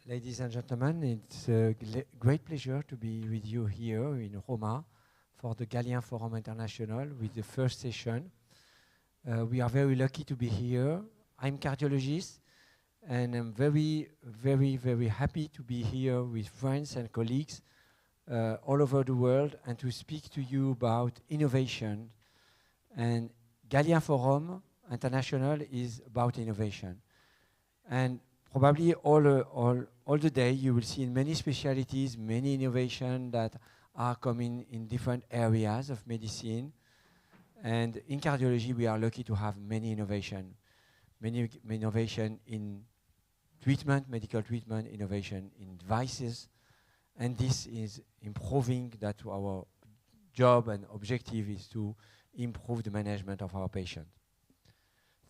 Ladies and gentlemen, it's a great pleasure to be with you here in Roma for the Galien Forum International with the first session. We are very lucky to be here. I'm cardiologist, and I'm very, very, very happy to be here with friends and colleagues all over the world and to speak to you about innovation. And Galien Forum International is about innovation. And probably all the day you will see in many specialties, many innovations that are coming in different areas of medicine. And in cardiology, we are lucky to have many innovation in treatment, medical treatment, innovation in devices. And this is improving that our job and objective is to improve the management of our patient.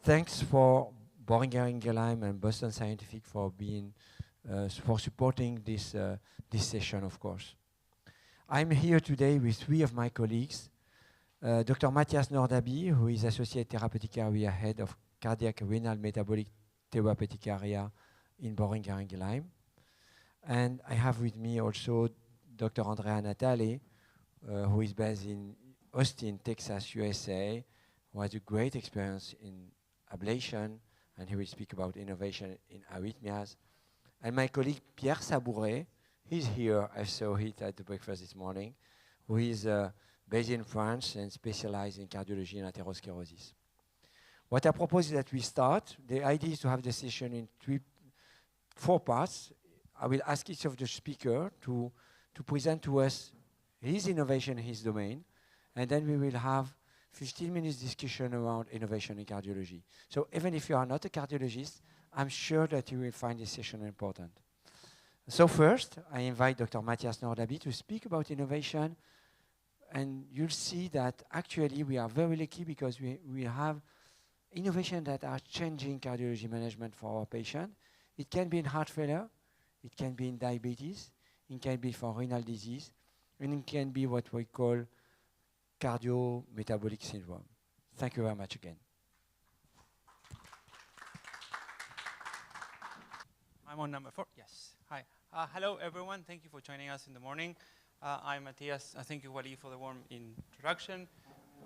Thanks for Boehringer Ingelheim and Boston Scientific for being for supporting this session, of course. I'm here today with three of my colleagues. Dr. Matias NORDABY, who is Associate Therapeutic Area Head of Cardio-Renal-Metabolic Therapeutic Area in Boehringer Ingelheim. And I have with me also Dr. Andrea NATALE, who is based in Austin, Texas, USA, who has a great experience in ablation, and he will speak about innovation in arrhythmias. And my colleague Pierre SABOURET, he's here, I saw it at the breakfast this morning, who is based in France and specialized in cardiology and atherosclerosis. What I propose is that we start. The idea is to have the session in four parts. I will ask each of the speakers to present to us his innovation, his domain, and then we will have 15 minutes discussion around innovation in cardiology. So even if you are not a cardiologist, I'm sure that you will find this session important. So first, I invite Dr. Matias NORDABY to speak about innovation, and you'll see that actually we are very lucky because we have innovation that are changing cardiology management for our patient. It can be in heart failure, it can be in diabetes, it can be for renal disease, and it can be what we call Cardio-Metabolic syndrome. Thank you very much again. I'm on number 4. Yes. Hi. Hello, everyone. Thank you for joining us in the morning. I'm Matias. Thank you, Walid, for the warm introduction.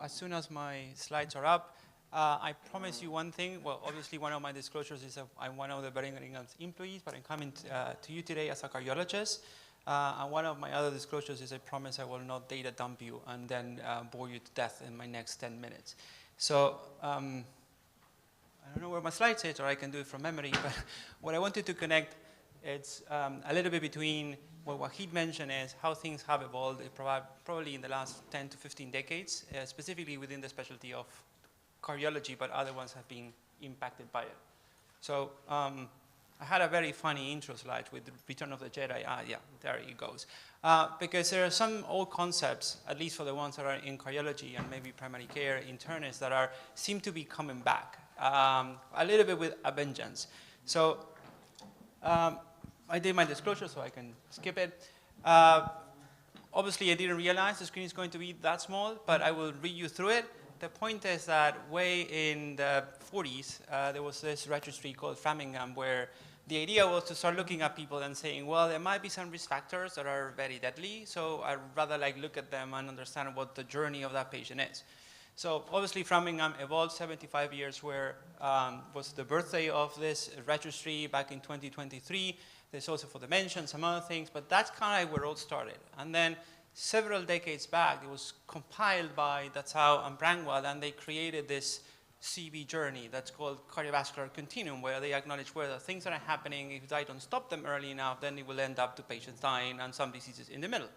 As soon as my slides are up, I promise you one thing. Well, obviously, one of my disclosures is that I'm one of the Boehringer employees, but I'm coming to you today as a cardiologist. And one of my other disclosures is I promise I will not data dump you and then bore you to death in my next 10 minutes. So I don't know where my slides is, or I can do it from memory, but what I wanted to connect, it's a little bit between what Walid mentioned is how things have evolved probably in the last 10 to 15 decades, specifically within the specialty of cardiology, but other ones have been impacted by it. So I had a very funny intro slide with the Return of the Jedi. Yeah, there it goes. Because there are some old concepts, at least for the ones that are in cardiology and maybe primary care internists, that seem to be coming back a little bit with a vengeance. So I did my disclosure, so I can skip it. Obviously, I didn't realize the screen is going to be that small, but I will read you through it. The point is that way in the 40s, there was this registry called Framingham where the idea was to start looking at people and saying, well, there might be some risk factors that are very deadly, so I'd rather look at them and understand what the journey of that patient is. So obviously Framingham evolved 75 years where was the birthday of this registry back in 2023. There's also for dementia and some other things, but that's kind of where it all started. And then several decades back, it was compiled by Dachau and Brangwald, and they created this CV journey that's called cardiovascular continuum, where they acknowledge where the things that are happening, if I don't stop them early enough, then it will end up to patients dying and some diseases in the middle.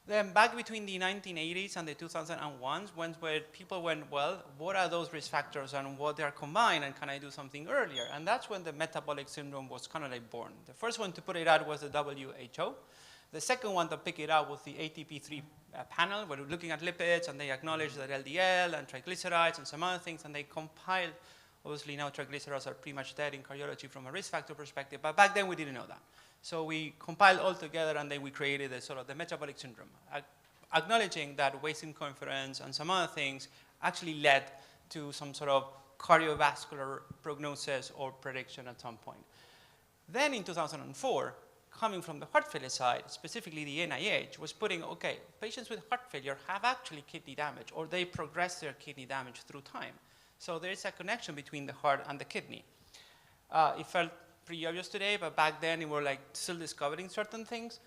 Then back between the 1980s and the 2001s, where people went, well, what are those risk factors and what they are combined, and can I do something earlier? And that's when the metabolic syndrome was kind of born. The first one to put it out was the WHO. The second one to pick it up was the ATP3 panel, where we're looking at lipids, and they acknowledged that LDL and triglycerides and some other things, and they compiled. Obviously, now triglycerides are pretty much dead in cardiology from a risk factor perspective, but back then we didn't know that. So we compiled all together, and then we created a sort of the metabolic syndrome, acknowledging that weight circumference and some other things actually led to some sort of cardiovascular prognosis or prediction at some point. Then in 2004, coming from the heart failure side, specifically the NIH, was putting, okay, patients with heart failure have actually kidney damage, or they progress their kidney damage through time. So there is a connection between the heart and the kidney. It felt pretty obvious today, but back then, we were like still discovering certain things.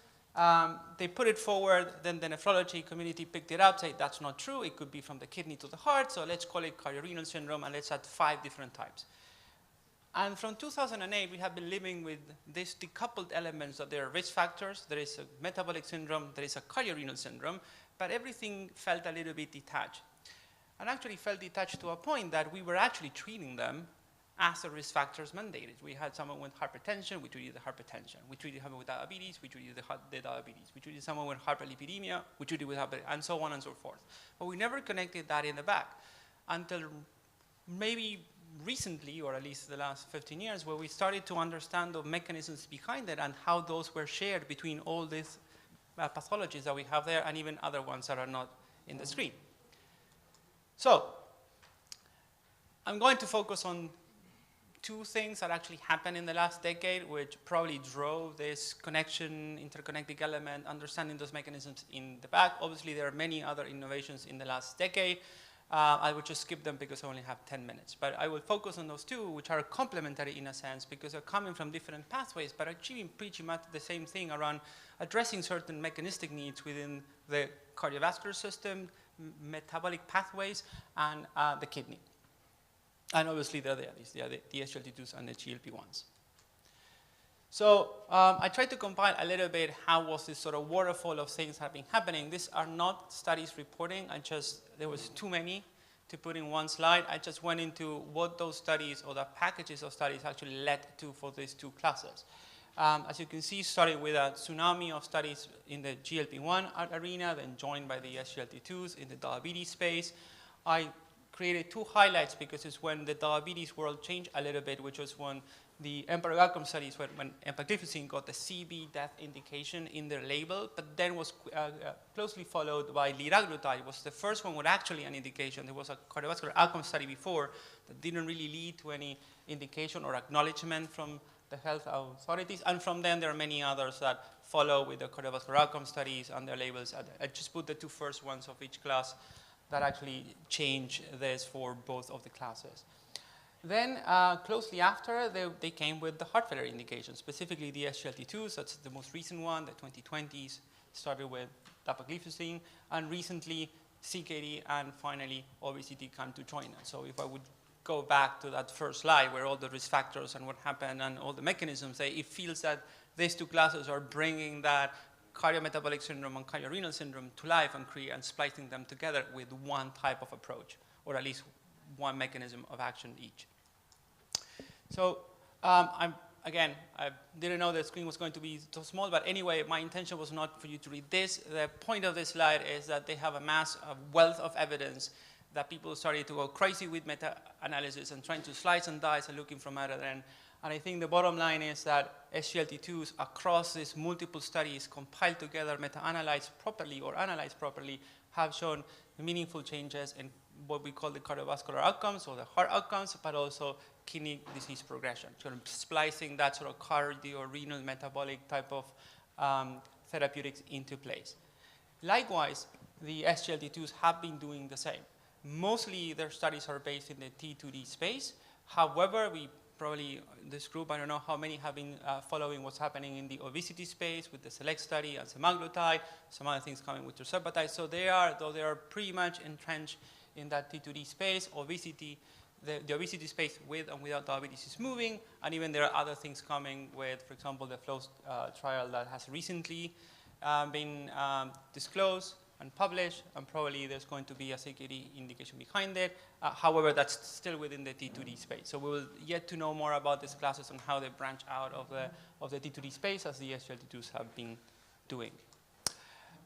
They put it forward, then the nephrology community picked it up, said that's not true, it could be from the kidney to the heart, so let's call it cardio-renal syndrome, and let's add 5 different types. And from 2008, we have been living with these decoupled elements that there are risk factors. There is a metabolic syndrome, there is a cardio-renal syndrome, but everything felt a little bit detached. And actually felt detached to a point that we were actually treating them as the risk factors mandated. We had someone with hypertension, we treated the hypertension. We treated someone with diabetes, we treated the diabetes. We treated someone with hyperlipidemia, we treated with hyperlipidemia, and so on and so forth. But we never connected that in the back until maybe recently, or at least the last 15 years, where we started to understand the mechanisms behind it and how those were shared between all these pathologies that we have there and even other ones that are not in the screen. So, I'm going to focus on 2 things that actually happened in the last decade, which probably drove this connection, interconnecting element, understanding those mechanisms in the back. Obviously, there are many other innovations in the last decade. I would just skip them because I only have 10 minutes. But I will focus on those 2, which are complementary in a sense, because they're coming from different pathways, but achieving pretty much the same thing around addressing certain mechanistic needs within the cardiovascular system, metabolic pathways, and the kidney. And obviously, they're there. They are the SGLT2s and the GLP-1s. So I tried to compile a little bit how was this sort of waterfall of things have been happening. These are not studies reporting. There was too many to put in one slide. I just went into what those studies or the packages of studies actually led to for these 2 classes. As you can see, starting with a tsunami of studies in the GLP-1 arena, then joined by the SGLT2s in the diabetes space. I created 2 highlights because it's when the diabetes world changed a little bit, which was when the EMPEROR outcome studies, when empagliflozin got the CV death indication in their label, but then was closely followed by liraglutide. It was the first one with actually an indication. There was a cardiovascular outcome study before that didn't really lead to any indication or acknowledgement from the health authorities. And from then, there are many others that follow with the cardiovascular outcome studies and their labels. I just put the 2 first ones of each class that actually change this for both of the classes. Then, closely after, they came with the heart failure indication, specifically the SGLT2s. That's the most recent one, the 2020s, started with dapagliflozin, and recently CKD, and finally obesity come to join us. So if I would go back to that first slide where all the risk factors and what happened and all the mechanisms, it feels that these 2 classes are bringing that cardiometabolic syndrome and cardio-renal syndrome to life and splicing them together with one type of approach, or at least one mechanism of action each. So I didn't know the screen was going to be so small, but anyway, my intention was not for you to read this. The point of this slide is that they have a wealth of evidence that people started to go crazy with meta-analysis and trying to slice and dice and looking from other end. And I think the bottom line is that SGLT2s across these multiple studies compiled together, meta-analyzed properly or analyzed properly, have shown meaningful changes in what we call the cardiovascular outcomes or the heart outcomes, but also kidney disease progression, sort of splicing that sort of cardio-renal metabolic type of therapeutics into place. Likewise, the SGLT2s have been doing the same. Mostly their studies are based in the T2D space. However, we probably, this group, I don't know how many have been following what's happening in the obesity space with the SELECT study and semaglutide, some other things coming with tirzepatide. So they are pretty much entrenched in that T2D space. Obesity, the obesity space with and without diabetes is moving, and even there are other things coming with, for example, the FLOW trial that has recently been disclosed and published, and probably there's going to be a CKD indication behind it. However, that's still within the T2D space. So we will yet to know more about these classes and how they branch out of the T2D space as the SGLT2s have been doing.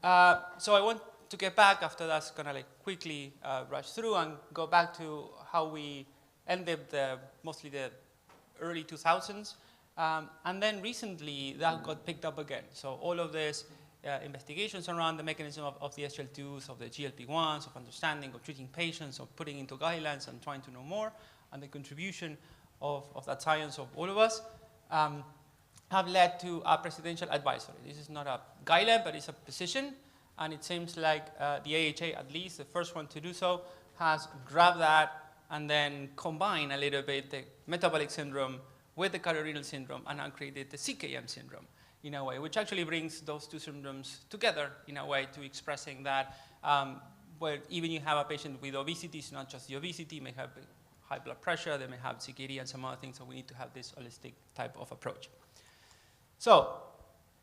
So I want to get back after that's going to quickly rush through and go back to how we ended mostly the early 2000s. And then recently that got picked up again. So all of this investigations around the mechanism of the SGLT2s, of the GLP-1s, of understanding, of treating patients, of putting into guidelines and trying to know more, and the contribution of that science of all of us have led to a presidential advisory. This is not a guideline, but it's a position, and it seems like the AHA, at least the first one to do so, has grabbed that and then combined a little bit the metabolic syndrome with the cardiorenal syndrome and now created the CKM syndrome in a way, which actually brings those two syndromes together in a way to expressing that where even you have a patient with obesity, it's not just the obesity, may have high blood pressure, they may have CKD and some other things, so we need to have this holistic type of approach. So,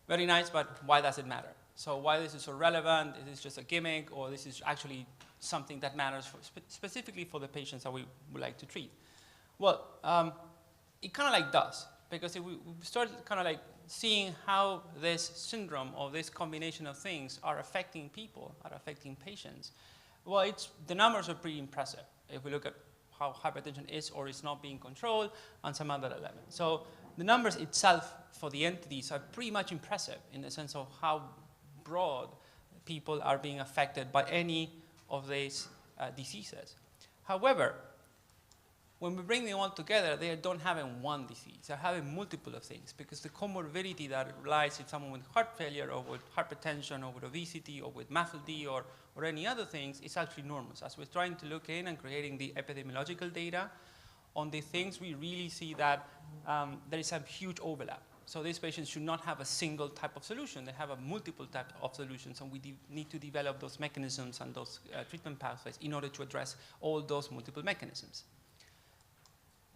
very nice, but why does it matter? So why this is so relevant? Is this just a gimmick, or this is actually something that matters for specifically for the patients that we would like to treat? Well, it kind of like does, because if we start kind of like seeing how this syndrome or this combination of things are affecting people, are affecting patients, well, the numbers are pretty impressive if we look at how hypertension is or is not being controlled and some other elements. So the numbers itself for the entities are pretty much impressive in the sense of how broad people are being affected by any of these diseases. However, when we bring them all together, they don't have one disease. They're having multiple of things, because the comorbidity that lies in someone with heart failure or with hypertension or with obesity or with MAFLD or any other things is actually enormous. As we're trying to look in and creating the epidemiological data on the things, we really see that there is a huge overlap. So these patients should not have a single type of solution. They have a multiple type of solutions, and we need to develop those mechanisms and those treatment pathways in order to address all those multiple mechanisms.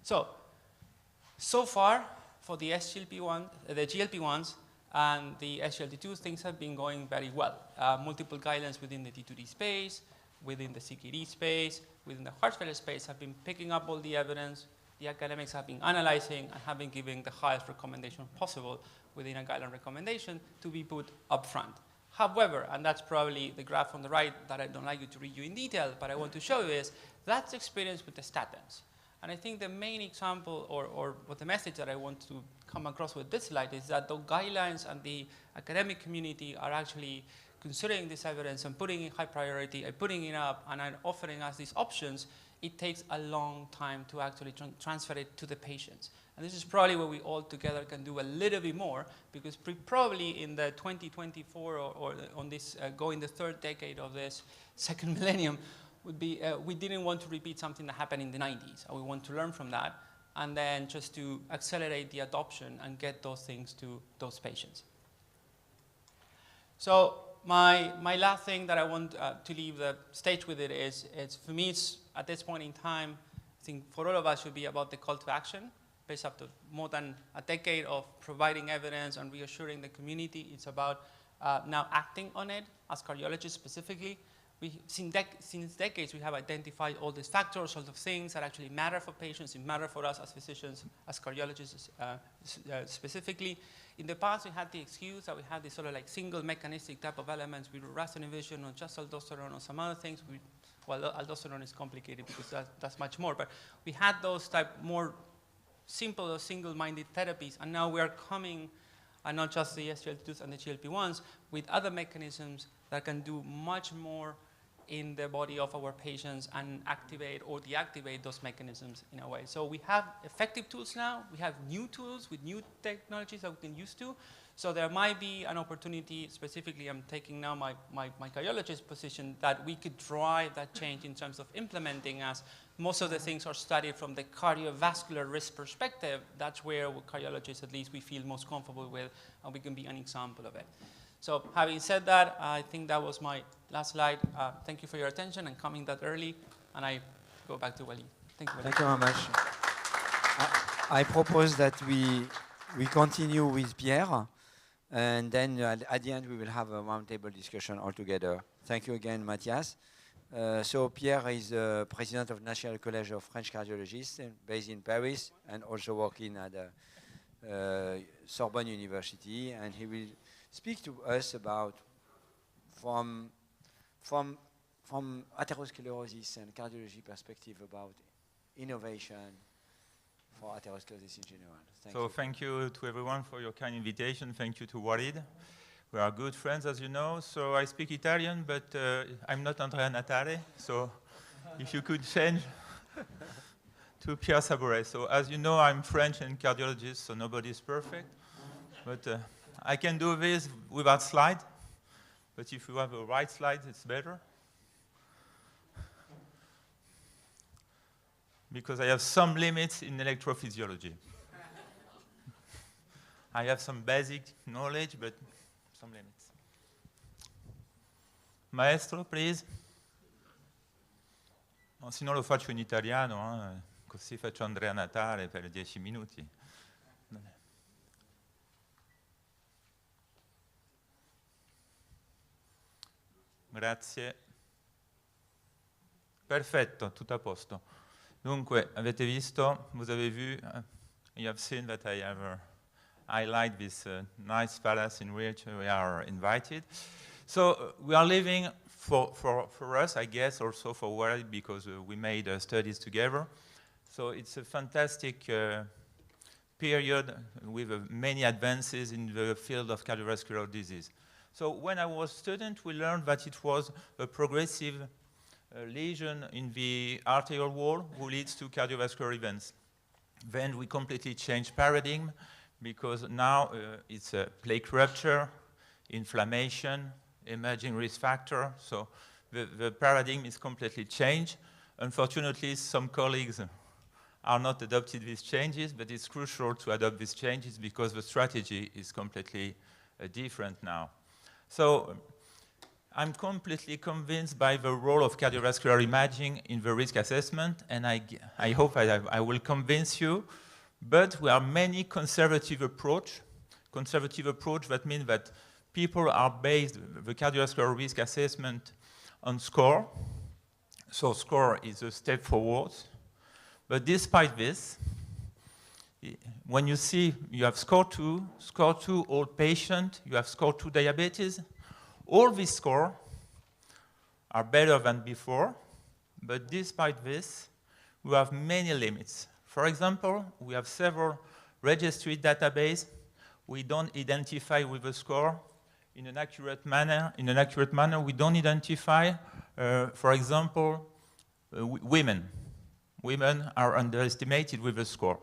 So far, for the GLP-1s and the SGLT2s, things have been going very well. Multiple guidelines within the T2D space, within the CKD space, within the heart failure space have been picking up all the evidence. The academics have been analyzing and have been giving the highest recommendation possible within a guideline recommendation to be put up front. However, and that's probably the graph on the right that I don't like you to read you in detail, but I want to show you is that's experience with the statins. And I think the main example or what the message that I want to come across with this slide is that the guidelines and the academic community are actually considering this evidence and putting it high priority and putting it up and offering us these options. It takes a long time to actually transfer it to the patients. And this is probably where we all together can do a little bit more, because probably in the 2024 or on this going the third decade of this second millennium would be, we didn't want to repeat something that happened in the 90s. We want to learn from that and then just to accelerate the adoption and get those things to those patients. So my last thing that I want to leave the stage with it is for me, it's at this point in time, I think for all of us should be about the call to action. Based up to more than a decade of providing evidence and reassuring the community, it's about now acting on it as cardiologists specifically. Since decades, we have identified all these factors, all the things that actually matter for patients, it matter for us as physicians, as cardiologists specifically. In the past, we had the excuse that we had this sort of like single mechanistic type of elements. We do RAS inhibition or just aldosterone or some other things. Well, aldosterone is complicated because that's much more, but we had those type more simple or single-minded therapies, and now we are coming, and not just the SGLT2s and the GLP-1s, with other mechanisms that can do much more in the body of our patients and activate or deactivate those mechanisms in a way. So we have effective tools now. We have new tools with new technologies that we can use to. So there might be an opportunity, specifically I'm taking now my cardiologist position, that we could drive that change in terms of implementing, as most of the things are studied from the cardiovascular risk perspective. That's where cardiologists, at least, we feel most comfortable with, and we can be an example of it. So having said that, I think that was my last slide. Thank you for your attention and coming that early, and I go back to Walid. Thank you. Thank you very much. I propose that we continue with Pierre, and then at the end we will have a roundtable discussion all together. Thank you again, Matias. So Pierre is president of National College of French Cardiologists, based in Paris, and also working at Sorbonne University, and he will speak to us about from atherosclerosis and cardiology perspective about innovation for atherosclerosis in general. Thank you to everyone for your kind invitation. Thank you to Walid. We are good friends, as you know. So I speak Italian, but I'm not Andrea NATALE. So if you could change to Pierre SABOURET. So as you know, I'm French and cardiologist, so nobody is perfect. But I can do this without slide. But if you have a right slide, it's better. Because I have some limits in electrophysiology. I have some basic knowledge, but some limits. Maestro, please. No, se no lo faccio in italiano, così faccio Andrea Natale per 10 minuti. Grazie. Perfetto, tutto a posto. Dunque, avete visto, vous avez vu, you have seen that I have highlighted this nice palace in which we are invited. So we are living for us, I guess, also for Walid, because we made studies together. So it's a fantastic period with many advances in the field of cardiovascular disease. So when I was a student, we learned that it was a progressive lesion in the arterial wall who leads to cardiovascular events. Then we completely changed paradigm because now it's a plaque rupture, inflammation, emerging risk factor. So the paradigm is completely changed. Unfortunately, some colleagues are not adopted these changes, but it's crucial to adopt these changes because the strategy is completely different now. So I'm completely convinced by the role of cardiovascular imaging in the risk assessment, and I hope I will convince you. But we are many conservative approach. Conservative approach, that means that people are based the cardiovascular risk assessment on SCORE. So SCORE is a step forward. But despite this, when you see you have SCORE2 old patient, you have SCORE2 diabetes, all these scores are better than before, but despite this, we have many limits. For example, we have several registry databases. We don't identify with a score in an accurate manner. In an accurate manner, we don't identify, for example, women. Women are underestimated with a score.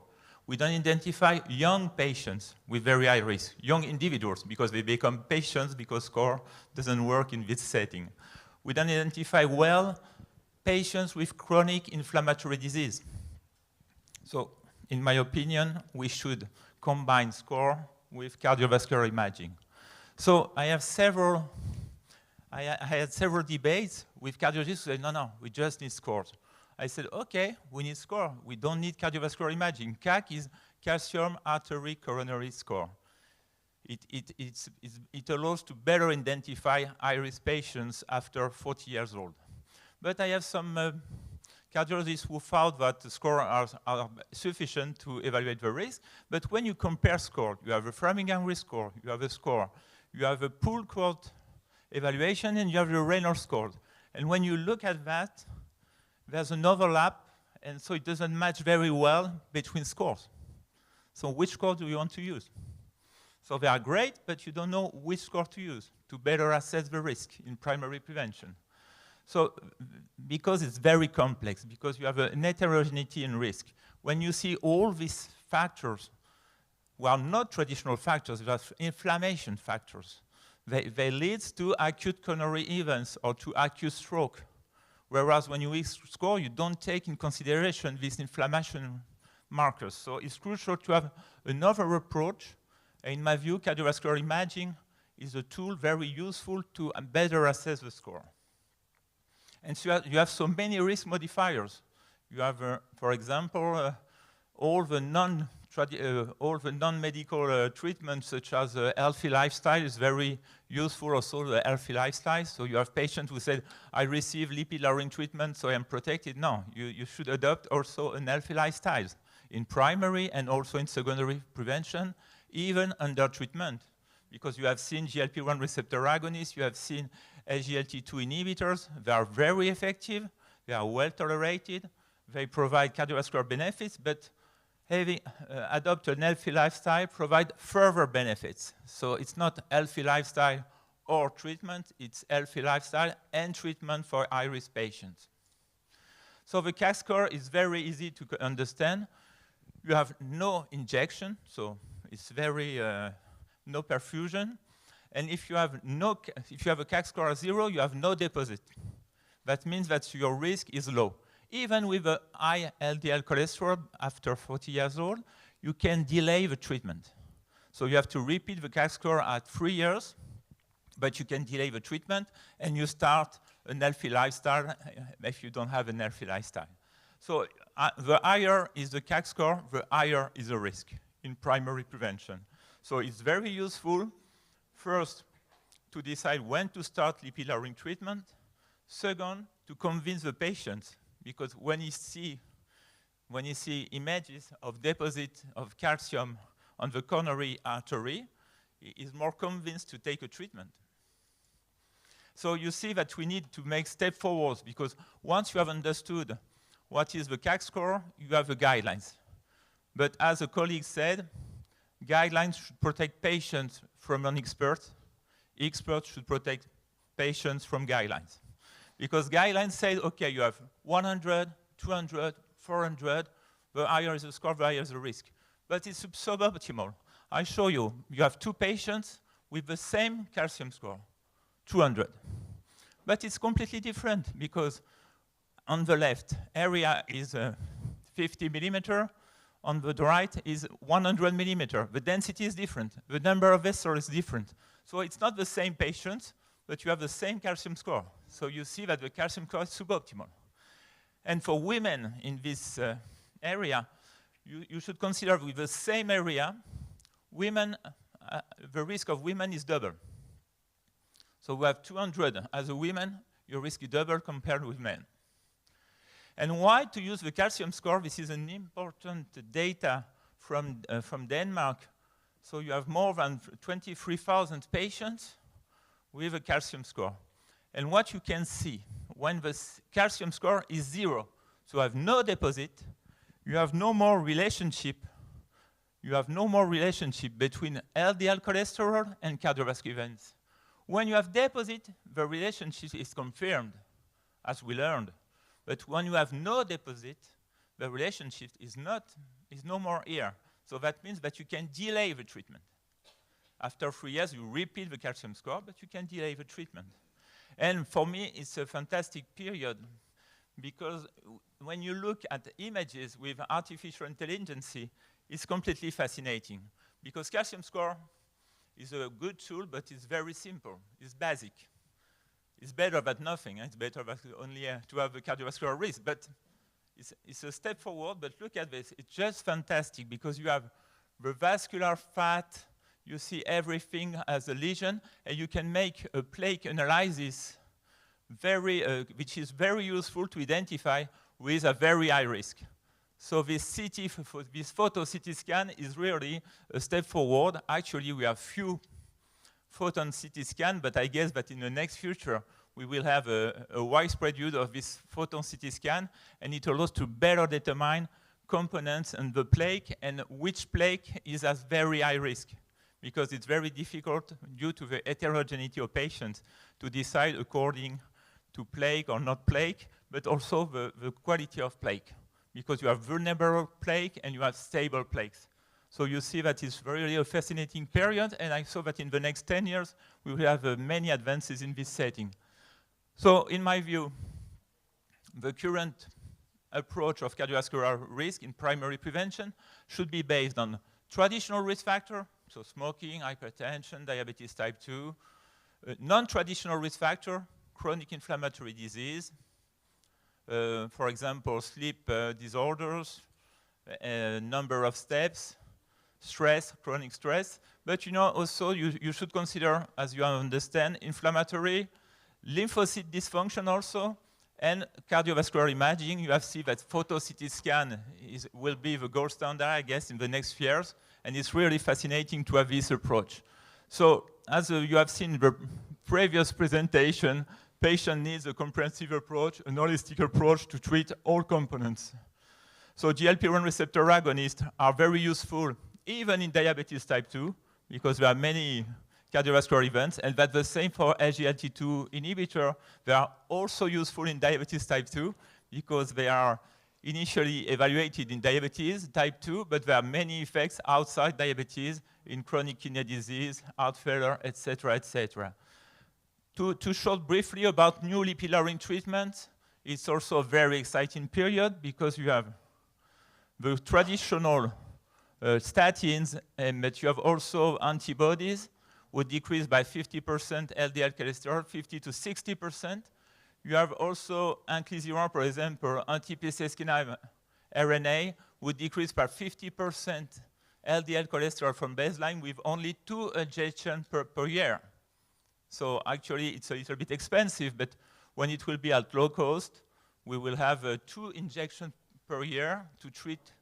We don't identify young patients with very high risk, young individuals, because they become patients because SCORE doesn't work in this setting. We don't identify well patients with chronic inflammatory disease. So, in my opinion, we should combine SCORE with cardiovascular imaging. So I had several debates with cardiologists who said, no, we just need SCOREs. I said, okay, we need SCORE. We don't need cardiovascular imaging. CAC is calcium artery coronary score. It allows to better identify high-risk patients after 40 years old. But I have some cardiologists who found that the scores are sufficient to evaluate the risk. But when you compare SCORE, you have a Framingham risk score, you have a SCORE, you have a pooled cohort evaluation, and you have the renal score. And when you look at that, there's an overlap, and so it doesn't match very well between scores. So which score do you want to use? So they are great, but you don't know which score to use to better assess the risk in primary prevention. So because it's very complex, because you have a heterogeneity in risk, when you see all these factors, well, not traditional factors, they are inflammation factors. They lead to acute coronary events or to acute stroke. Whereas when you score, you don't take in consideration these inflammation markers. So it's crucial to have another approach. In my view, cardiovascular imaging is a tool very useful to better assess the score. And so you have so many risk modifiers. You have, for example, all the non-medical treatments, such as healthy lifestyle, is very useful. Also, the healthy lifestyle. So you have patients who said, "I receive lipid-lowering treatment, so I am protected." No, you should adopt also an healthy lifestyle in primary and also in secondary prevention, even under treatment, because you have seen GLP-1 receptor agonists, you have seen SGLT2 inhibitors. They are very effective. They are well tolerated. They provide cardiovascular benefits, but having adopted an healthy lifestyle provide further benefits. So it's not healthy lifestyle or treatment, it's healthy lifestyle and treatment for high-risk patients. So the CAC score is very easy to understand. You have no injection, so it's very no perfusion. And if you have a CAC score of 0, you have no deposit. That means that your risk is low. Even with a high LDL cholesterol after 40 years old, you can delay the treatment. So you have to repeat the CAC score at 3 years, but you can delay the treatment, and you start a healthy lifestyle if you don't have a healthy lifestyle. So the higher is the CAC score, the higher is the risk in primary prevention. So it's very useful, first, to decide when to start lipid-lowering treatment. Second, to convince the patient, because when you see images of deposit of calcium on the coronary artery, he is more convinced to take a treatment. So you see that we need to make step forwards, because once you have understood what is the CAC score, you have the guidelines. But as a colleague said, guidelines should protect patients from an expert. Experts should protect patients from guidelines. Because guidelines say, okay, you have 100, 200, 400, the higher is the score, the higher is the risk. But it's suboptimal. I show you, you have 2 patients with the same calcium score, 200. But it's completely different, because on the left, area is 50 millimeter, on the right is 100 millimeter. The density is different. The number of vessels is different. So it's not the same patient, but you have the same calcium score. So you see that the calcium score is suboptimal. And for women in this area, you should consider with the same area, women, the risk of women is double. So we have 200 as a woman, your risk is double compared with men. And why to use the calcium score? This is an important data from Denmark. So you have more than 23,000 patients with a calcium score. And what you can see, when the calcium score is 0, so you have no deposit, you have no more relationship between LDL cholesterol and cardiovascular events. When you have deposit, the relationship is confirmed, as we learned. But when you have no deposit, the relationship is no more here. So that means that you can delay the treatment. After 3 years, you repeat the calcium score, but you can delay the treatment. And for me, it's a fantastic period, because when you look at images with artificial intelligence, it's completely fascinating. Because calcium score is a good tool, but it's very simple. It's basic. It's better than nothing. It's better than only to have a cardiovascular risk. But it's a step forward. But look at this. It's just fantastic, because you have the vascular fat. You see everything as a lesion. And you can make a plaque analysis, which is very useful to identify with a very high risk. So this photo CT scan is really a step forward. Actually, we have few photon CT scan, but I guess that in the next future, we will have a widespread use of this photon CT scan, and it allows to better determine components and the plaque, and which plaque is at very high risk, because it's very difficult, due to the heterogeneity of patients, to decide according to plaque or not plaque, but also the quality of plaque, because you have vulnerable plaque and you have stable plaques. So you see that it's really a fascinating period, and I saw that in the next 10 years, we will have many advances in this setting. So in my view, the current approach of cardiovascular risk in primary prevention should be based on traditional risk factor, so smoking, hypertension, diabetes type 2, non-traditional risk factor, chronic inflammatory disease, for example, sleep disorders, number of steps, stress, chronic stress. But also you should consider, as you understand, inflammatory, lymphocyte dysfunction also, and cardiovascular imaging. You have seen that photo CT scan will be the gold standard, I guess, in the next years, and it's really fascinating to have this approach. So, as you have seen in the previous presentation, patient needs a comprehensive approach, an holistic approach to treat all components. So GLP-1 receptor agonists are very useful, even in diabetes type 2, because there are many cardiovascular events, and that's the same for SGLT2 inhibitor. They are also useful in diabetes type 2, because they are initially evaluated in diabetes type 2, but there are many effects outside diabetes in chronic kidney disease, heart failure, etc., etc. To short briefly about new lipid-lowering treatments, it's also a very exciting period because you have the traditional statins, but you have also antibodies would decrease by 50% LDL cholesterol, 50 to 60%. You have also inclisiran, for example, anti-PCSK9 RNA would decrease by 50% LDL cholesterol from baseline with only 2 injections per year. So actually, it's a little bit expensive, but when it will be at low cost, we will have 2 injections per year to treat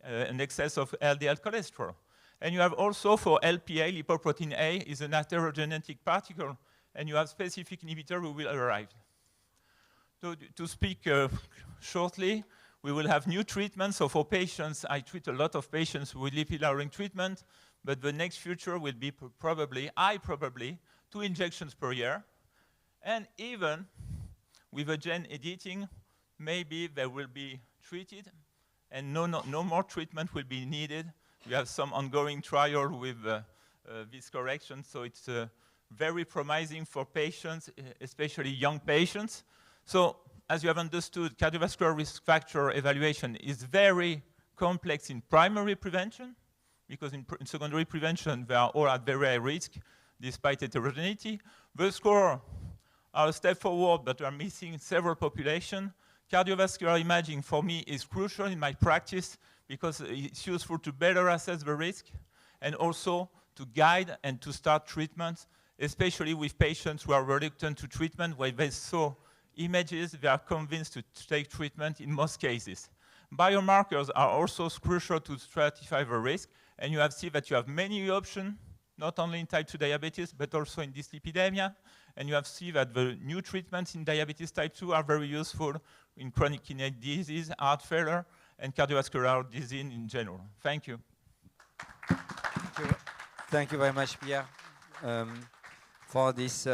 an excess of LDL cholesterol. And you have also for LPA, lipoprotein A, is an heterogenetic particle, and you have specific inhibitor who will arrive. To speak shortly, we will have new treatments. So for patients, I treat a lot of patients with lipid-lowering treatment, but the next future will be probably 2 injections per year. And even with a gene editing, maybe they will be treated, and no more treatment will be needed. We have some ongoing trial with this correction, so it's very promising for patients, especially young patients. So, as you have understood, cardiovascular risk factor evaluation is very complex in primary prevention, because in secondary prevention, they are all at very high risk, despite heterogeneity. The score are a step forward, but we are missing several populations. Cardiovascular imaging, for me, is crucial in my practice, because it's useful to better assess the risk, and also to guide and to start treatments, especially with patients who are reluctant to treatment, where they saw images, they are convinced to take treatment in most cases. Biomarkers are also crucial to stratify the risk, and you have seen that you have many options, not only in type 2 diabetes, but also in dyslipidemia, and you have seen that the new treatments in diabetes type 2 are very useful in chronic kidney disease, heart failure, and cardiovascular disease in general. Thank you. Thank you very much, Pierre, for this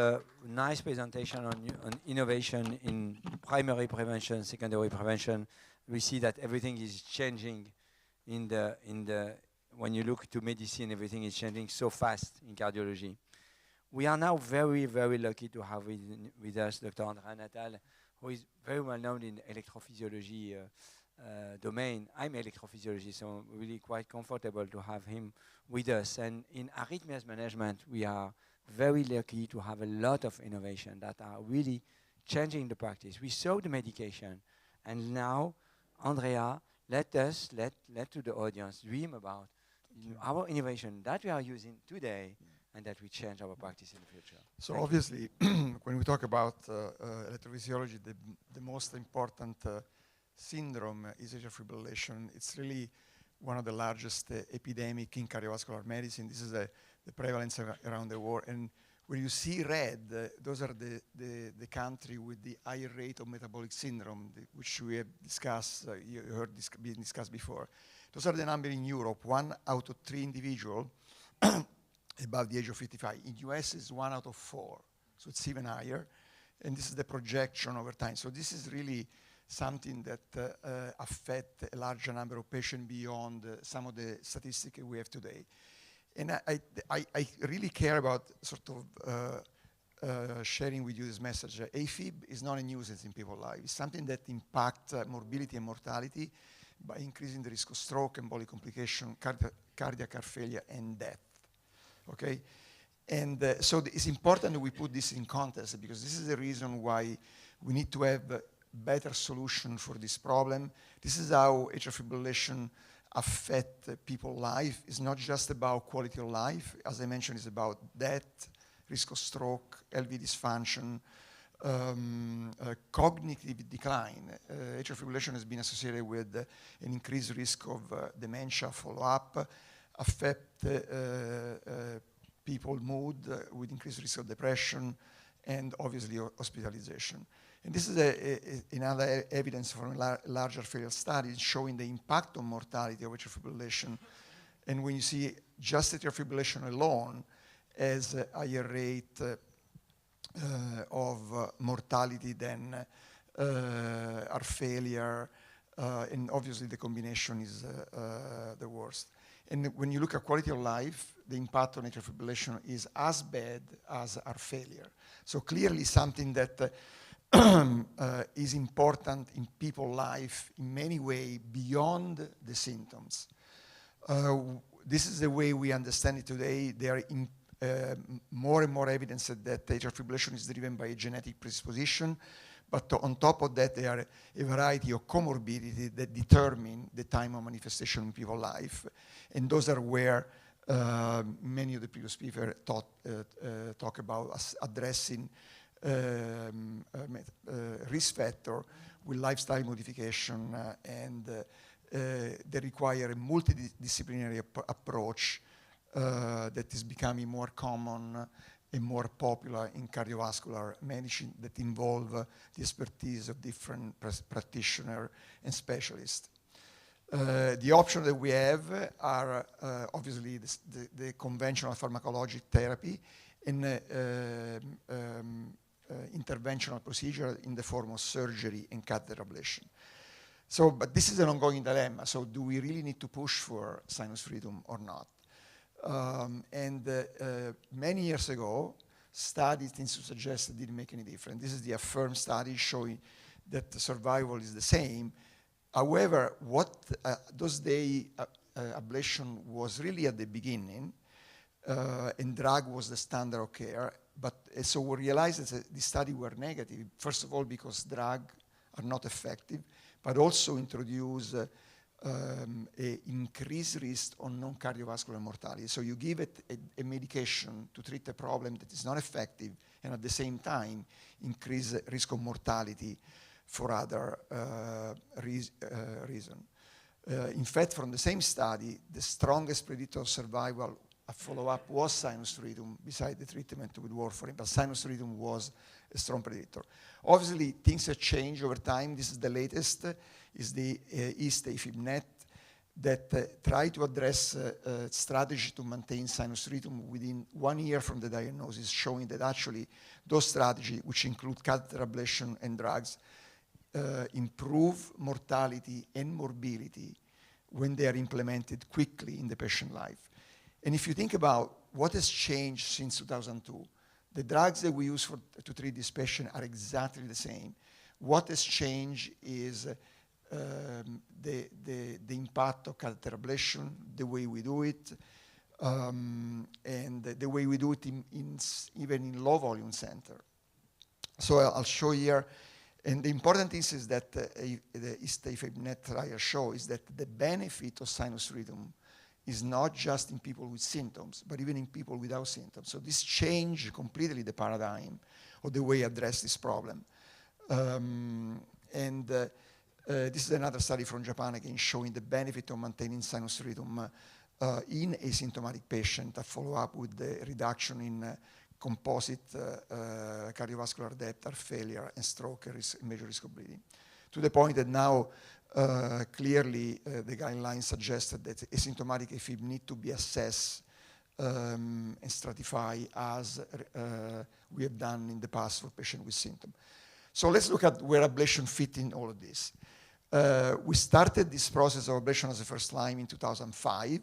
nice presentation on innovation in primary prevention, secondary prevention. We see that everything is changing when you look to medicine, everything is changing so fast in cardiology. We are now very, very lucky to have with us Dr. Andrea NATALE, who is very well known in electrophysiology domain. I'm an electrophysiologist, so I'm really quite comfortable to have him with us. And in arrhythmias management, we are very lucky to have a lot of innovation that are really changing the practice. We saw the medication, and now, Andrea, let to the audience dream about our innovation that we are using today and that we change our practice in the future. So obviously, when we talk about electrophysiology, the most important syndrome is atrial fibrillation. It's really one of the largest epidemic in cardiovascular medicine. This is the prevalence around the world. And when you see red, those are the country with the higher rate of metabolic syndrome, which we have discussed, you heard this being discussed before. Those are the numbers in Europe. 1 out of 3 individuals above the age of 55. In U.S., it's 1 out of 4, so it's even higher. And this is the projection over time. So this is really something that affects a larger number of patients beyond some of the statistics we have today. And I really care about sort of sharing with you this message. AFib is not a nuisance in people's lives. It's something that impacts morbidity and mortality by increasing the risk of stroke, embolic complication, cardiac heart failure, and death. Okay? And so it's important that we put this in context, because this is the reason why we need to have a better solution for this problem. This is how atrial fibrillation affects people's life. It's not just about quality of life. As I mentioned, it's about death, risk of stroke, LV dysfunction, cognitive decline. Atrial fibrillation has been associated with an increased risk of dementia follow-up, affect people's mood with increased risk of depression, and obviously hospitalization. And this is another evidence from larger failure studies showing the impact on mortality of atrial fibrillation. And when you see just atrial fibrillation alone as a higher rate of mortality than heart failure, and obviously the combination is the worst. And when you look at quality of life, the impact on atrial fibrillation is as bad as heart failure. So clearly something that is important in people's life in many ways beyond the symptoms. This is the way we understand it today. There are more and more evidence that atrial fibrillation is driven by a genetic predisposition, but on top of that, there are a variety of comorbidities that determine the time of manifestation in people's life. And those are where many of the previous speakers talk about addressing risk factor with lifestyle modification, and they require a multidisciplinary approach that is becoming more common and more popular in cardiovascular medicine that involve the expertise of different practitioners and specialists. The options that we have are obviously the conventional pharmacologic therapy and interventional procedure in the form of surgery and catheter ablation. So, but this is an ongoing dilemma. So do we really need to push for sinus freedom or not? Many years ago, studies seem to suggest it didn't make any difference. This is the AFFIRM study showing that the survival is the same. However, what those days ablation was really at the beginning, and drug was the standard of care. But so we realized that the studies were negative, first of all, because drugs are not effective, but also introduce an increased risk on non-cardiovascular mortality. So you give it a medication to treat a problem that is not effective, and at the same time increase risk of mortality for other reasons. In fact, from the same study, the strongest predictor of survival at follow-up was sinus freedom, beside the treatment with warfarin, but sinus freedom was a strong predictor. Obviously, things have changed over time. This is the latest, is the AFib-NET that try to address strategy to maintain sinus freedom within 1 year from the diagnosis, showing that actually those strategies, which include catheter ablation and drugs, improve mortality and morbidity when they are implemented quickly in the patient life. And if you think about what has changed since 2002, the drugs that we use to treat this patient are exactly the same. What has changed is the impact of catheter ablation, the way we do it, and the way we do it even in low volume center. So I'll show here. And the important thing is that the AFib-NET trial show is that the benefit of sinus freedom is not just in people with symptoms, but even in people without symptoms. So this changed completely the paradigm of the way we address this problem. This is another study from Japan, again, showing the benefit of maintaining sinus freedom in asymptomatic patients that follow up with the reduction in composite cardiovascular death, heart failure, and stroke, major risk of bleeding. To the point that now, clearly, the guidelines suggested that asymptomatic AFib need to be assessed and stratified as we have done in the past for patients with symptoms. So let's look at where ablation fit in all of this. We started this process of ablation as a first line in 2005.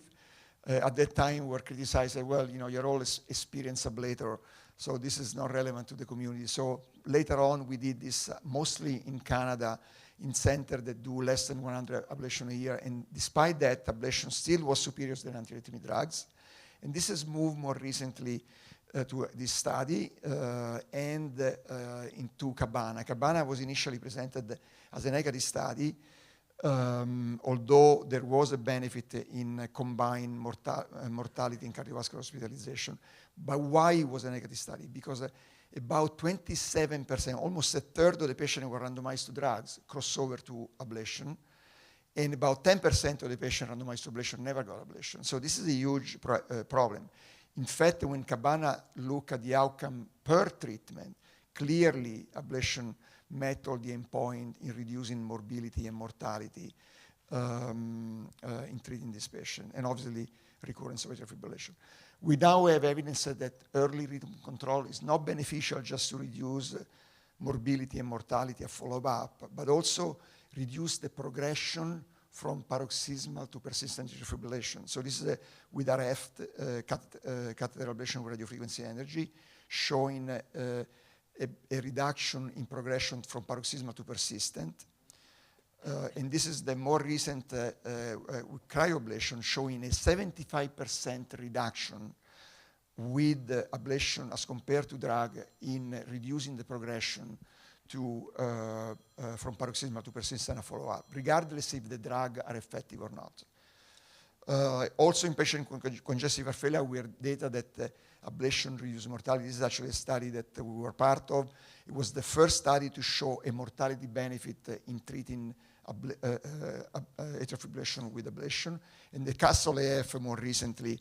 At that time, we were criticized that, well, you're all experienced ablator, so this is not relevant to the community. So later on, we did this mostly in Canada, in centers that do less than 100 ablation a year. And despite that, ablation still was superior to the antiarrhythmic drugs. And this has moved more recently to this study and into CABANA. CABANA was initially presented as a negative study, although there was a benefit in combined mortality and cardiovascular hospitalization. But why it was a negative study? Because about 27%, almost a third of the patients who were randomized to drugs crossed over to ablation, and about 10% of the patients randomized to ablation never got ablation. So this is a huge problem. In fact, when CABANA looked at the outcome per treatment, clearly ablation met all the endpoint in reducing morbidity and mortality in treating this patient, and obviously recurrence of atrial fibrillation. We now have evidence that early rhythm control is not beneficial just to reduce morbidity and mortality at follow-up, but also reduce the progression from paroxysmal to persistent atrial fibrillation. So this is with RF, catheter ablation with radiofrequency energy, showing a reduction in progression from paroxysmal to persistent. And this is the more recent with cryoablation, showing a 75% reduction with ablation as compared to drug in reducing the progression to from paroxysmal to persistent follow-up, regardless if the drug are effective or not. Also in patient congestive heart failure, we have data that ablation reduces mortality. This is actually a study that we were part of. It was the first study to show a mortality benefit in treating atrial fibrillation with ablation. And the CASTLE-AF more recently,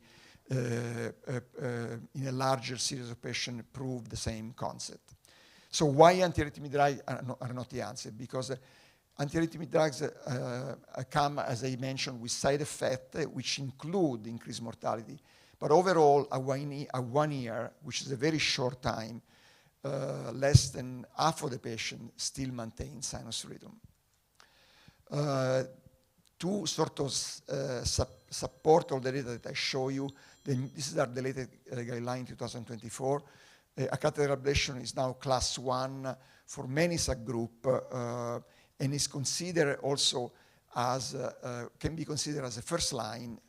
in a larger series of patients, proved the same concept. So why antiarrhythmic drugs are not the answer? Because antiarrhythmic drugs come, as I mentioned, with side effects, which include increased mortality. But overall, a 1 year, which is a very short time, less than half of the patient still maintain sinus rhythm. To sort of support all the data that I show you, this is our latest guideline 2024. A catheter ablation is now class 1 for many subgroups and is considered also as, can be considered as a first line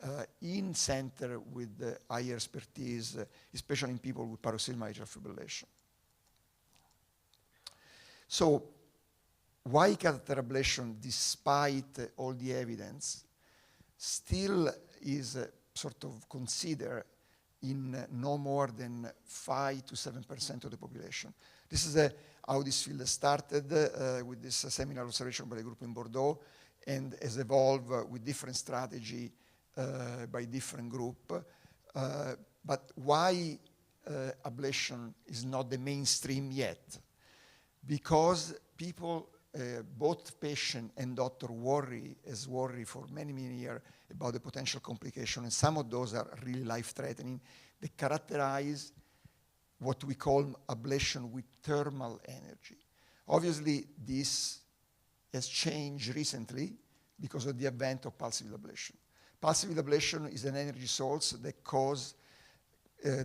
in center with higher expertise, especially in people with paroxysmal atrial fibrillation. So why catheter ablation, despite all the evidence, still is sort of considered in no more than 5 to 7% of the population? This is how this field started with this seminal observation by a group in Bordeaux and has evolved with different strategy by different group. But why ablation is not the mainstream yet? Because people, both patient and doctor worry for many, many years about the potential complication, and some of those are really life-threatening. They characterize what we call ablation with thermal energy. Obviously, this has changed recently because of the advent of pulse field ablation. Pulse field ablation is an energy source that causes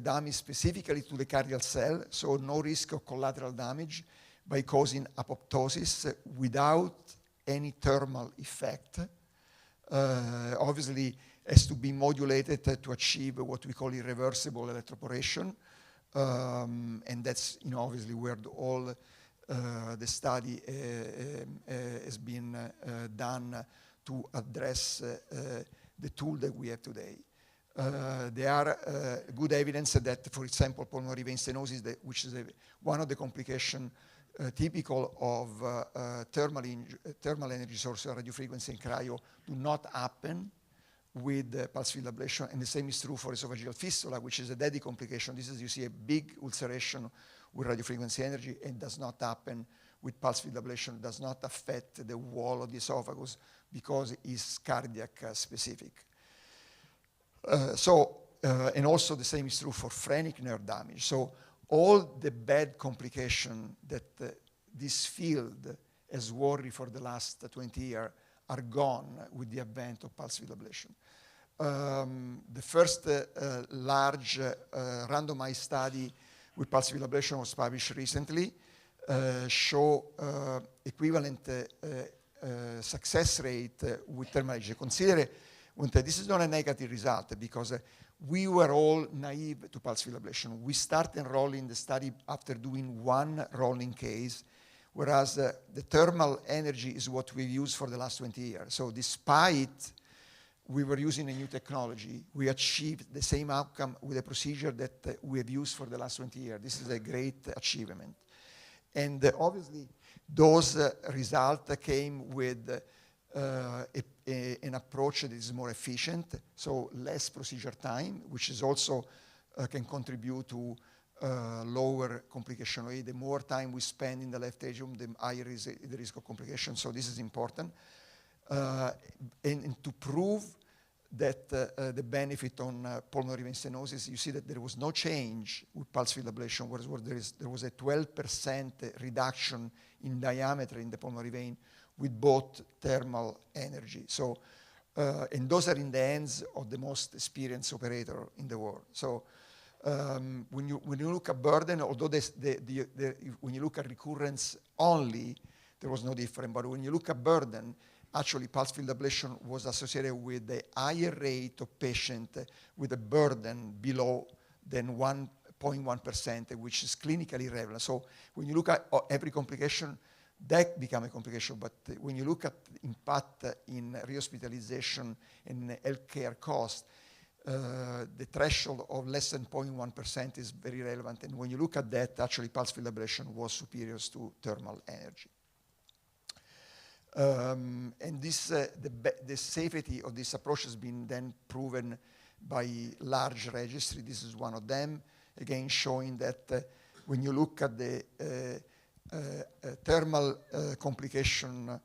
damage specifically to the cardiac cell, so no risk of collateral damage, by causing apoptosis without any thermal effect. Obviously, has to be modulated to achieve what we call irreversible electroporation. And that's, obviously where all the study has been done to address the tool that we have today. There are good evidence that, for example, pulmonary vein stenosis, which is one of the complications typical of thermal energy source, radiofrequency and cryo, do not happen with pulse field ablation, and the same is true for esophageal fistula, which is a deadly complication. This is, you see a big ulceration with radiofrequency energy, and does not happen with pulse field ablation, does not affect the wall of the esophagus because it's cardiac specific. And also the same is true for phrenic nerve damage. So all the bad complications that this field has worried for the last 20 years are gone with the advent of pulse field ablation. The first large randomized study with pulse field ablation was published recently, show equivalent success rate with thermal energy. Consider this is not a negative result because we were all naive to pulse field ablation. We started enrolling the study after doing one rolling case, whereas the thermal energy is what we've used for the last 20 years. So despite we were using a new technology, we achieved the same outcome with a procedure that we have used for the last 20 years. This is a great achievement. And obviously, those results came with an approach that is more efficient, so less procedure time, which is also can contribute to lower complication rate. The more time we spend in the left atrium, the higher is the risk of complication. So this is important. And to prove that the benefit on pulmonary vein stenosis, you see that there was no change with pulse field ablation, whereas there was a 12% reduction in diameter in the pulmonary vein with both thermal energy. So, and those are in the hands of the most experienced operator in the world. So when you look at burden, although when you look at recurrence only, there was no difference. But when you look at burden, actually pulse field ablation was associated with a higher rate of patient with a burden below than 1.1%, which is clinically relevant. So when you look at every complication, that become a complication. But when you look at impact in rehospitalization and healthcare cost, the threshold of less than 0.1% is very relevant. And when you look at that, actually pulse field ablation was superior to thermal energy. And this, the safety of this approach has been then proven by large registry. This is one of them, again showing that when you look at the thermal complication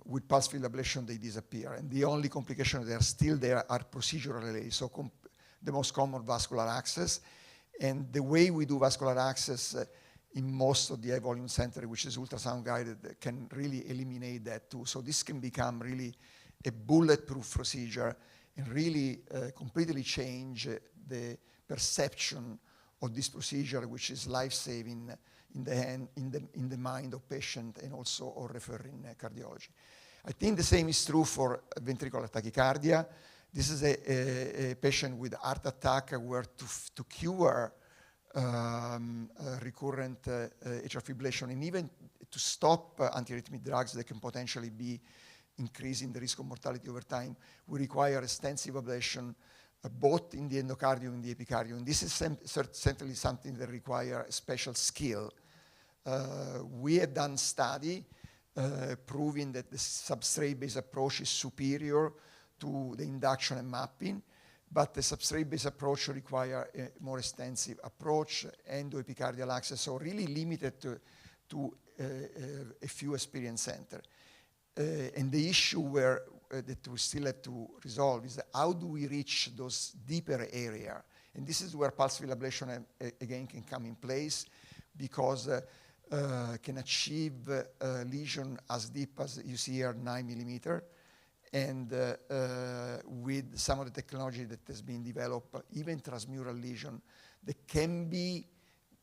with pulse field ablation, they disappear. And the only complications that are still there are procedural related, so the most common vascular access. And the way we do vascular access in most of the high volume center, which is ultrasound guided, can really eliminate that too. So this can become really a bulletproof procedure and really completely change the perception of this procedure, which is life-saving in the mind of patient and also of referring cardiology. I think the same is true for ventricular tachycardia. This is a patient with heart attack where to cure recurrent atrial fibrillation and even to stop antiarrhythmic drugs that can potentially be increasing the risk of mortality over time, we require extensive ablation both in the endocardium and the epicardium. And this is certainly something that requires special skill. We have done study proving that the substrate-based approach is superior to the induction and mapping, but the substrate-based approach requires a more extensive approach, endoepicardial access, so really limited to a few experienced centers. And the issue that we still have to resolve is how do we reach those deeper areas? And this is where pulse field ablation again can come in place, because can achieve lesion as deep as you see here, 9 millimeter. And with some of the technology that has been developed, even transmural lesion that can be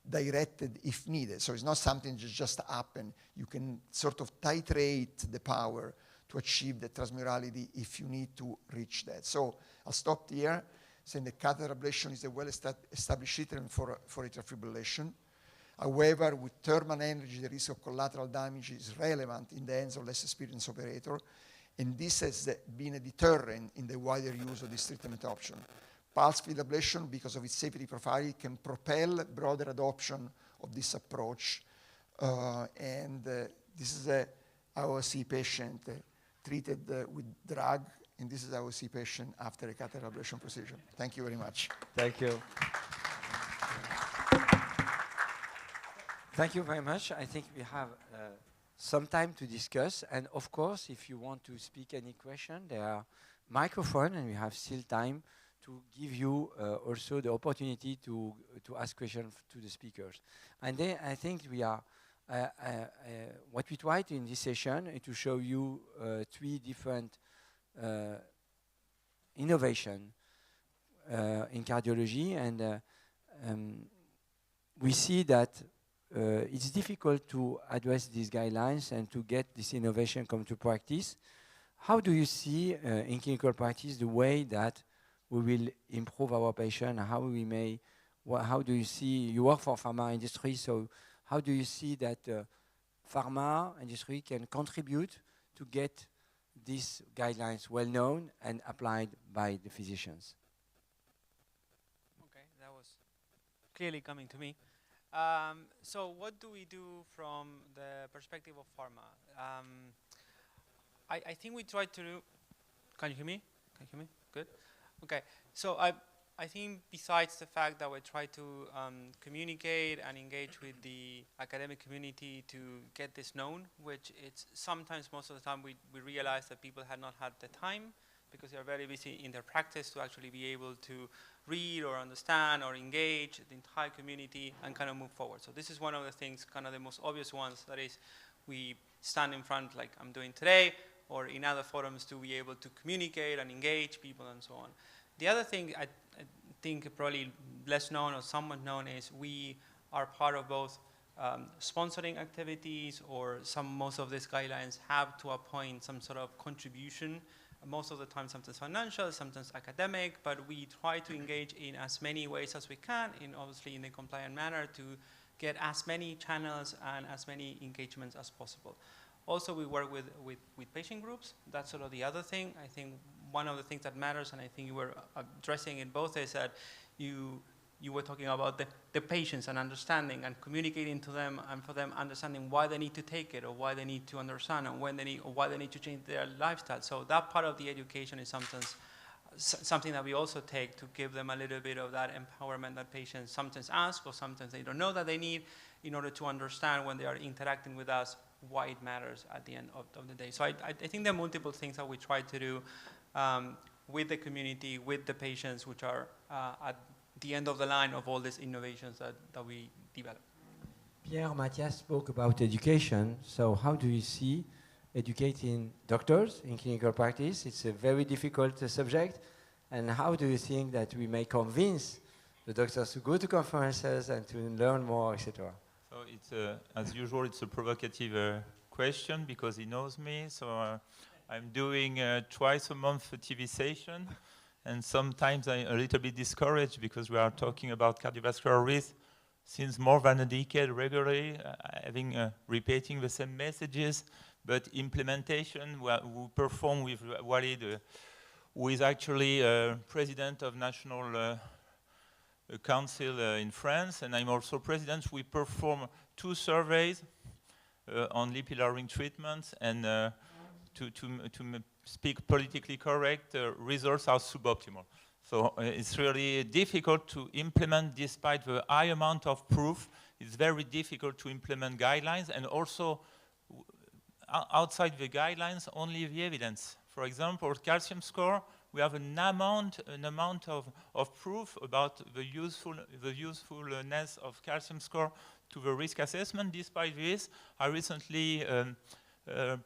directed if needed. So it's not something that just happen. You can sort of titrate the power to achieve the transmurality if you need to reach that. So I'll stop here, saying that catheter ablation is a well-established treatment for atrial fibrillation. However, with thermal energy, the risk of collateral damage is relevant in the hands of less experienced operator, and this has been a deterrent in the wider use of this treatment option. Pulse field ablation, because of its safety profile, can propel broader adoption of this approach. And this is how I see patient treated with drug, and this is how I see patient after a catheter ablation procedure. Thank you very much. Thank you. Thank you very much. I think we have some time to discuss. And of course, if you want to speak any question, there are microphones, and we have still time to give you also the opportunity to ask questions to the speakers. And then I think we are, what we tried in this session is to show you 3 different innovation in cardiology. And we see that it's difficult to address these guidelines and to get this innovation come to practice. How do you see in clinical practice the way that we will improve our patient? How we may, how do you see, you work for pharma industry, so how do you see that pharma industry can contribute to get these guidelines well known and applied by the physicians? Okay, that was clearly coming to me. So what do we do from the perspective of pharma? I think we try to do, can you hear me? Can you hear me? Good. Okay, so I think besides the fact that we try to communicate and engage with the academic community to get this known, which it's sometimes, most of the time, we realize that people had not had the time because they are very busy in their practice to actually be able to read or understand or engage the entire community and kind of move forward. So this is one of the things, kind of the most obvious ones, that is we stand in front like I'm doing today, or in other forums to be able to communicate and engage people and so on. The other thing I think probably less known or somewhat known is we are part of both sponsoring activities, or most of these guidelines have to a point some sort of contribution, most of the time sometimes financial, sometimes academic, but we try to engage in as many ways as we can, obviously in a compliant manner, to get as many channels and as many engagements as possible. Also, we work with patient groups. That's sort of the other thing. I think one of the things that matters, and I think you were addressing it both, is that you were talking about the patients and understanding and communicating to them, and for them understanding why they need to take it, or why they need to understand, and when they need, or why they need to change their lifestyle. So that part of the education is sometimes something that we also take to give them a little bit of that empowerment that patients sometimes ask, or sometimes they don't know that they need, in order to understand when they are interacting with us why it matters at the end of the day. So I think there are multiple things that we try to do with the community, with the patients, which are at the end of the line of all these innovations that we develop. Pierre, Matias spoke about education. So how do you see educating doctors in clinical practice? It's a very difficult subject. And how do you think that we may convince the doctors to go to conferences and to learn more, etc.? So it's as usual, it's a provocative question, because he knows me. So I'm doing twice a month a TV session, and sometimes I'm a little bit discouraged because we are talking about cardiovascular risk since more than a decade regularly, repeating the same messages, but implementation we perform with Walid, who is actually president of National Council in France, and I'm also president. We perform 2 surveys on lipid-lowering treatments, and to speak politically correct, results are suboptimal. So it's really difficult to implement despite the high amount of proof. It's very difficult to implement guidelines, and also outside the guidelines, only the evidence. For example, calcium score, we have an amount of proof about the usefulness of calcium score to the risk assessment. Despite this, I recently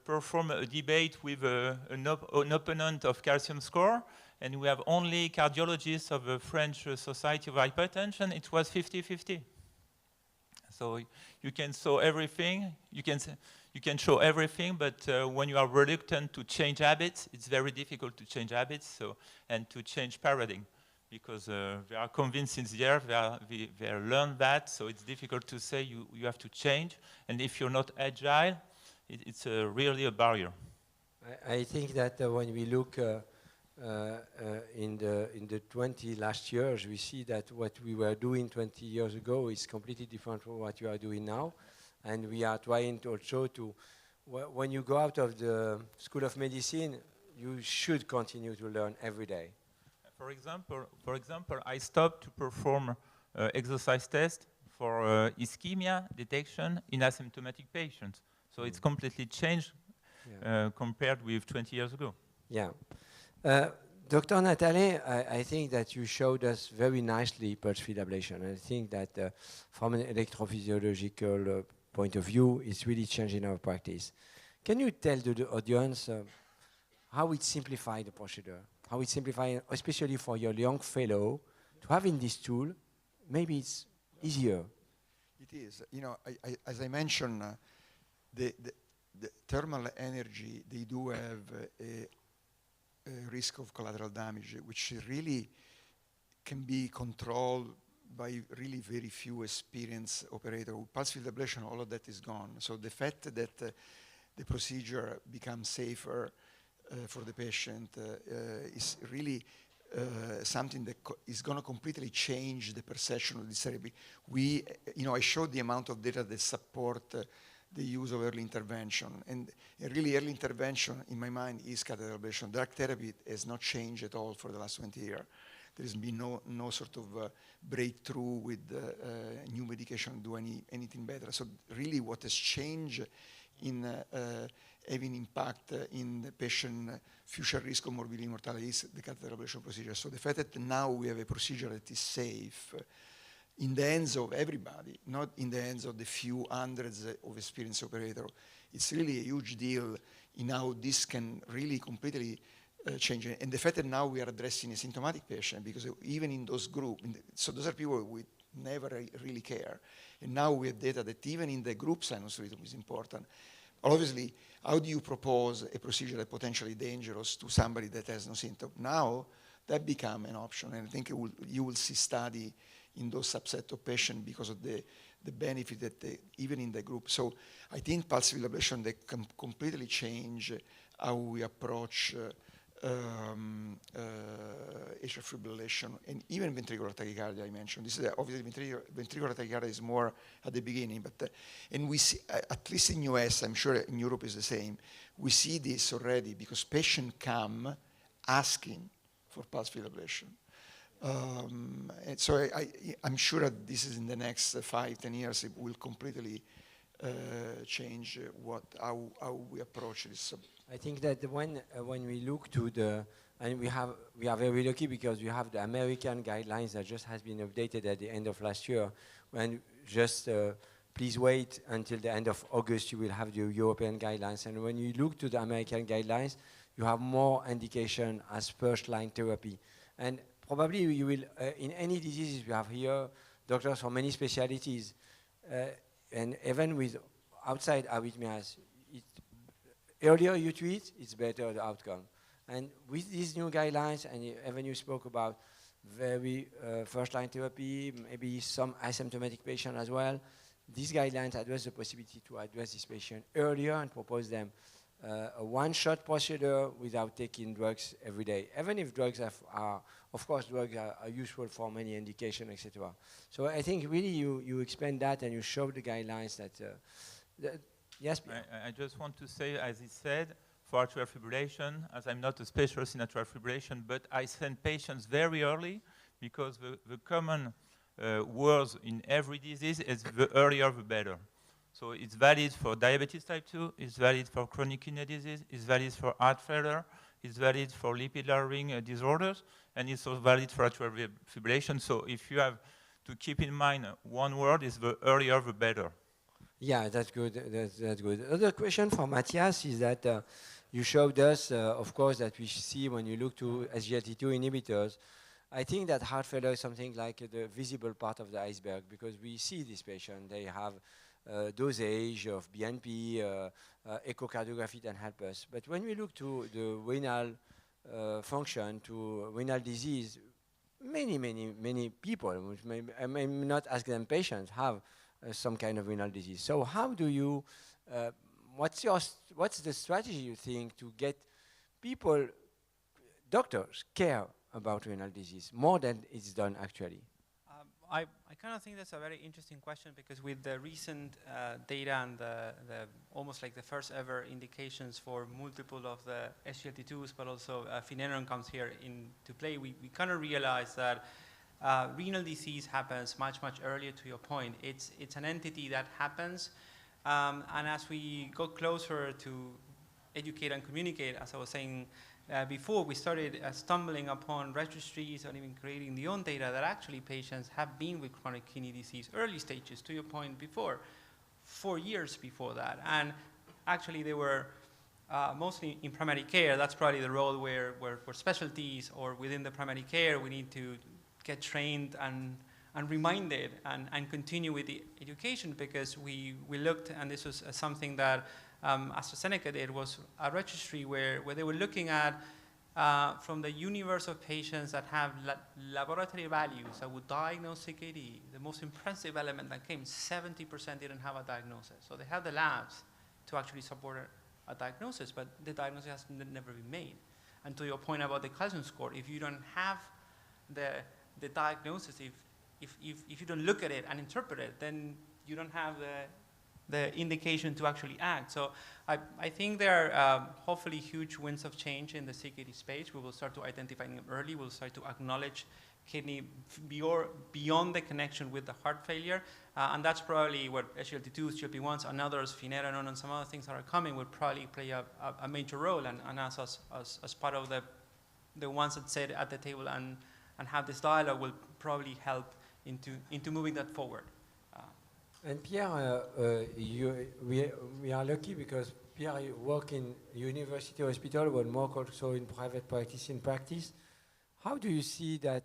performed a debate with an opponent of calcium score, and we have only cardiologists of the French Society of Hypertension. It was 50-50. So you can show everything. You can show everything, but when you are reluctant to change habits, it's very difficult to change habits. So, and to change paradigm, because they are convinced since years, they learned that. So it's difficult to say you have to change, and if you're not agile, it's really a barrier. I think that when we look in the 20 last years, we see that what we were doing 20 years ago is completely different from what you are doing now. And we are trying to also to, when you go out of the School of Medicine, you should continue to learn every day. For example, I stopped to perform exercise tests for ischemia detection in asymptomatic patients. So it's completely changed compared with 20 years ago. Yeah. Dr. NATALE, I think that you showed us very nicely pulse field ablation. I think that from an electrophysiological point of view, it's really changing our practice. Can you tell the audience how it simplifies the procedure? How it simplifies, especially for your young fellow, to having this tool, maybe it's easier. It is. You know, as I mentioned, the thermal energy, they do have a risk of collateral damage, which really can be controlled by really very few experienced operators. With pulse field ablation, all of that is gone. So the fact that the procedure becomes safer for the patient is really something that is going to completely change the perception of this therapy. I showed the amount of data that support the use of early intervention. And really early intervention, in my mind, is catheter ablation. Drug therapy has not changed at all for the last 20 years. There has been no sort of breakthrough with new medication do anything better. So really what has changed in having impact in the patient future risk of morbidity and mortality is the catheter ablation procedure. So the fact that now we have a procedure that is safe in the hands of everybody, not in the hands of the few hundreds of experienced operators, it's really a huge deal in how this can really completely change. And the fact that now we are addressing a symptomatic patient, because even in those groups, so those are people we never really care. And now we have data that even in the group sinus rhythm is important. Obviously, how do you propose a procedure that potentially dangerous to somebody that has no symptom? Now, that become an option, and I think you will see study in those subset of patients because of the benefit that even in the group. So I think pulse field ablation, they can completely change how we approach atrial fibrillation and even ventricular tachycardia. I mentioned this is obviously ventricular tachycardia is more at the beginning, but and we see at least in U.S. I'm sure in Europe is the same. We see this already because patients come asking for pulse field ablation. And so I'm sure that this is in the next 5-10 years it will completely change how we approach this. I think that when we look to and we are very lucky because we have the American guidelines that just has been updated at the end of last year. When just please wait until the end of August, you will have the European guidelines. And when you look to the American guidelines, you have more indication as first-line therapy. And probably you will, in any diseases we have here, doctors for many specialties, and even with outside arrhythmias, earlier you treat, it's better the outcome. And with these new guidelines, and even you spoke about very first-line therapy, maybe some asymptomatic patient as well, these guidelines address the possibility to address this patient earlier and propose them a one-shot procedure without taking drugs every day. Even if drugs are, of course, drugs are useful for many indications, etc. So I think really you expand that and you show the guidelines that, yes, Pierre? I just want to say, as he said, for atrial fibrillation, as I'm not a specialist in atrial fibrillation, but I send patients very early because the common words in every disease is the earlier the better. So it's valid for diabetes type 2, it's valid for chronic kidney disease, it's valid for heart failure, it's valid for lipid-lowering disorders, and it's also valid for atrial fibrillation. So if you have to keep in mind one word, is the earlier the better. Yeah, that's good. That's good. Other question for Matias is that you showed us, of course, that we see when you look to SGLT2 inhibitors. I think that heart failure is something like the visible part of the iceberg because we see this patient. They have dosage of BNP, echocardiography can help us. But when we look to the renal function, to renal disease, many people, which I may not ask them patients, have some kind of renal disease. So how do you, what's the strategy you think to get people, doctors, care about renal disease more than it's done actually? I kind of think that's a very interesting question because with the recent data and the almost like the first ever indications for multiple of the SGLT2s, but also finerenone comes here into play, we kind of realize that renal disease happens much earlier. To your point, it's an entity that happens, and as we go closer to educate and communicate, as I was saying before, we started stumbling upon registries and even creating the own data that actually patients have been with chronic kidney disease early stages, to your point before, 4 years before that. And actually they were mostly in primary care. That's probably the role where for specialties or within the primary care, we need to get trained and reminded and continue with the education because we looked, and this was something that AstraZeneca did, was a registry where they were looking at from the universe of patients that have laboratory values that would diagnose CKD, the most impressive element that came, 70% didn't have a diagnosis. So they have the labs to actually support a diagnosis, but the diagnosis has never been made. And to your point about the calcium score, if you don't have the diagnosis, if you don't look at it and interpret it, then you don't have the indication to actually act. So I think there are hopefully huge winds of change in the CKD space. We will start to identify them early. We'll start to acknowledge kidney beyond the connection with the heart failure. And that's probably what SGLT2s, GLP-1s, and others, finerenone, and some other things that are coming will probably play a major role. And as part of the ones that sit at the table and have this dialogue will probably help into moving that forward. And Pierre, we are lucky because Pierre work in university hospital, but more also in private practice. How do you see that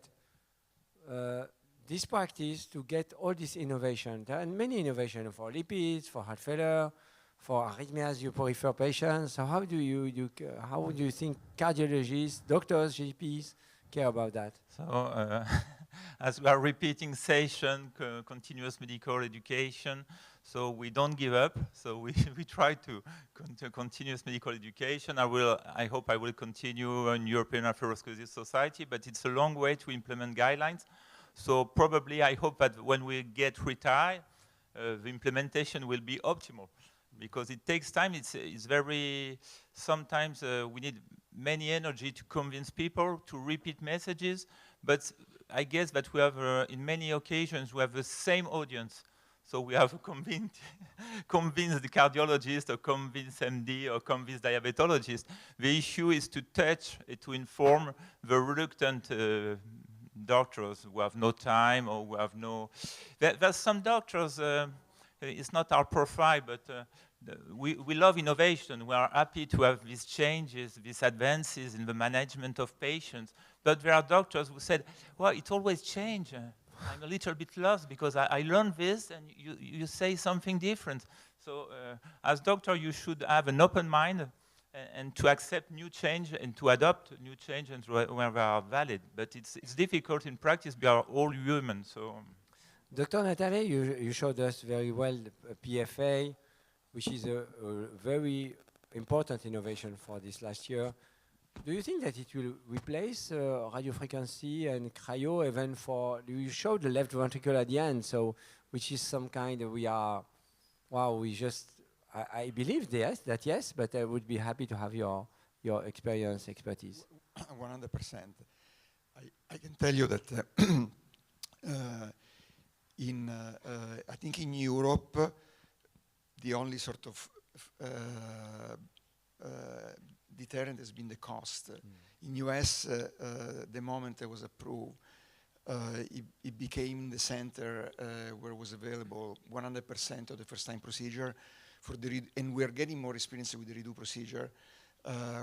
this practice to get all this innovation? There are many innovations for lipids, for heart failure, for arrhythmias, you refer patients. So how do you think cardiologists, doctors, GPs care about that? So, as we are repeating session, continuous medical education, so we don't give up. So we try to continuous medical education. I hope I will continue in European Atherosclerosis Society, but it's a long way to implement guidelines. So probably I hope that when we get retired, the implementation will be optimal, because it takes time. It's very, sometimes we need many energy to convince people to repeat messages, but I guess that we have, in many occasions, we have the same audience. So we have convinced the cardiologist, or convinced MD, or convinced diabetologist. The issue is to touch, to inform the reluctant doctors who have no time, or who have no... There's some doctors, it's not our profile, but we love innovation. We are happy to have these changes, these advances in the management of patients. But there are doctors who said, well, it always changes. I'm a little bit lost because I learned this and you say something different. So as doctor, you should have an open mind and to accept new change and to adopt new changes where they are valid. But it's difficult in practice. We are all human. So, Dr. NATALE, you showed us very well the PFA, which is a very important innovation for this last year. Do you think that it will replace radiofrequency and cryo even for, you showed the left ventricle at the end, so which is some kind of, I believe yes, but I would be happy to have your expertise. 100%. I can tell you that I think in Europe, the only sort of deterrent has been the cost. In U.S., the moment it was approved, it became the center where it was available 100% of the first-time procedure for the and we're getting more experience with the redo procedure,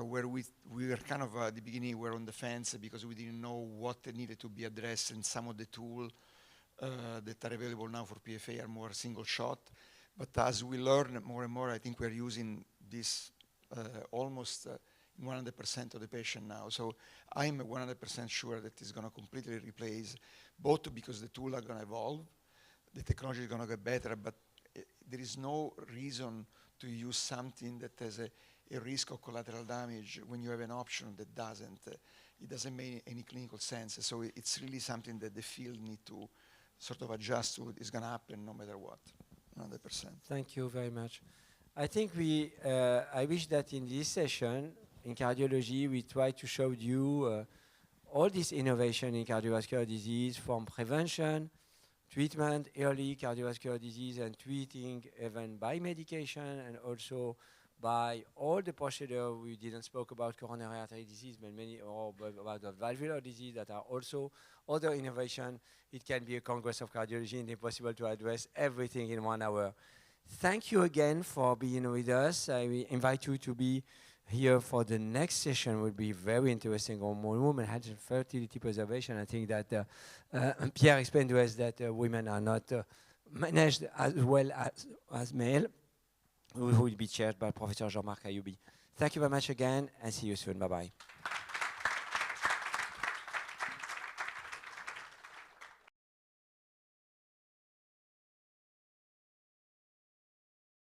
where we were kind of at the beginning we were on the fence because we didn't know what needed to be addressed, and some of the tools that are available now for PFA are more single shot. But as we learn more and more, I think we're using this almost 100% of the patient now. So I'm 100% sure that it's going to completely replace, both because the tools are going to evolve, the technology is going to get better, but there is no reason to use something that has a risk of collateral damage when you have an option that doesn't. It doesn't make any clinical sense. So it's really something that the field need to sort of adjust to. It's going to happen no matter what, 100%. Thank you very much. I think I wish that in this session, in cardiology, we try to show you all this innovation in cardiovascular disease, from prevention, treatment, early cardiovascular disease, and treating even by medication, and also by all the procedure. We didn't spoke about coronary artery disease, but many, or about the valvular disease that are also other innovation. It can be a Congress of Cardiology, and impossible to address everything in 1 hour. Thank you again for being with us. I invite you to be here for the next session. Will be very interesting on women health and fertility preservation. I think that Pierre explained to us that women are not managed as well as male, who will be chaired by Professor Jean-Marc Ayoubi. Thank you very much again, and see you soon. Bye-bye.